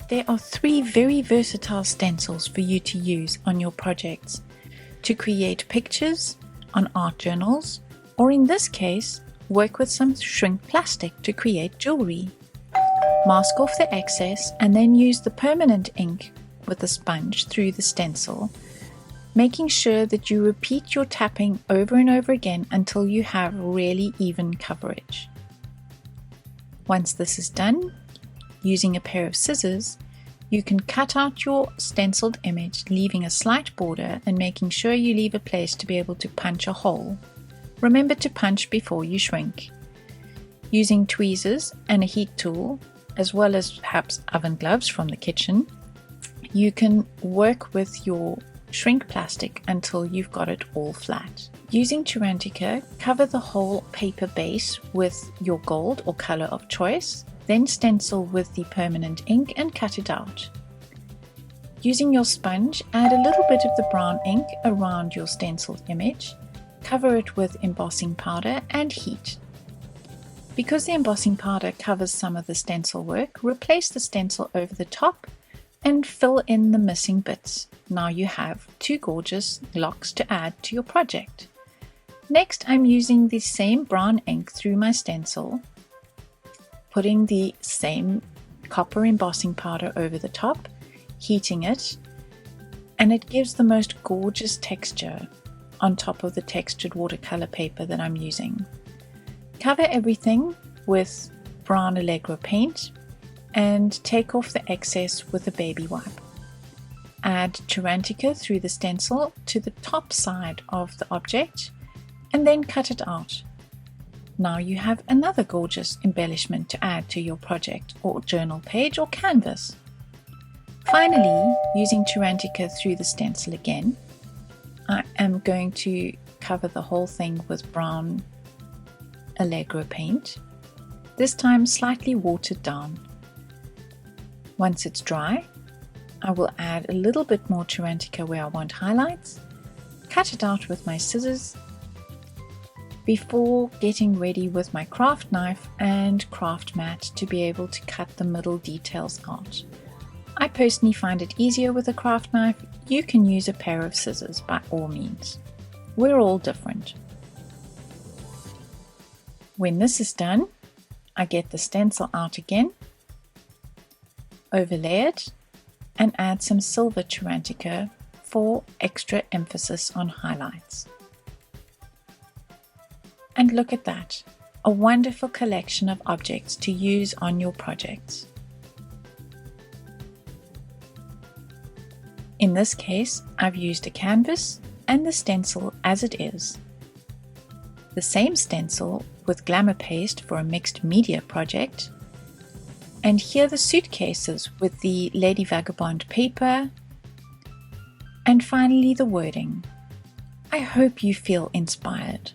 There are 3 very versatile stencils for you to use on your projects to create pictures on art journals, or in this case, work with some shrink plastic to create jewelry. Mask off the excess and then use the permanent ink with a sponge through the stencil, making sure that you repeat your tapping over and over again until you have really even coverage. Once this is done, using a pair of scissors, you can cut out your stenciled image, leaving a slight border and making sure you leave a place to be able to punch a hole. Remember to punch before you shrink. Using tweezers and a heat tool, as well as perhaps oven gloves from the kitchen, you can work with your shrink plastic until you've got it all flat. Using Turantica, cover the whole paper base with your gold or color of choice, then stencil with the permanent ink and cut it out. Using your sponge, add a little bit of the brown ink around your stenciled image, cover it with embossing powder and heat. Because the embossing powder covers some of the stencil work, replace the stencil over the top and fill in the missing bits. Now you have 2 gorgeous blocks to add to your project. Next, I'm using the same brown ink through my stencil, putting the same copper embossing powder over the top, heating it, and it gives the most gorgeous texture on top of the textured watercolor paper that I'm using. Cover everything with brown allegro paint and take off the excess with a baby wipe. Add Turantica through the stencil to the top side of the object and then cut it out. Now you have another gorgeous embellishment to add to your project or journal page or canvas. Finally, using Turantica through the stencil again, I am going to cover the whole thing with brown allegro paint, this time slightly watered down. Once it's dry, I will add a little bit more Turantica where I want highlights, cut it out with my scissors, before getting ready with my craft knife and craft mat to be able to cut the middle details out. I personally find it easier with a craft knife. You can use a pair of scissors by all means. We're all different. When this is done, I get the stencil out again, overlay it, and add some silver Turantica for extra emphasis on highlights. And look at that, a wonderful collection of objects to use on your projects. In this case, I've used a canvas and the stencil as it is. The same stencil with glamour paste for a mixed media project. And here the suitcases with the Lady Vagabond paper. And finally the wording. I hope you feel inspired.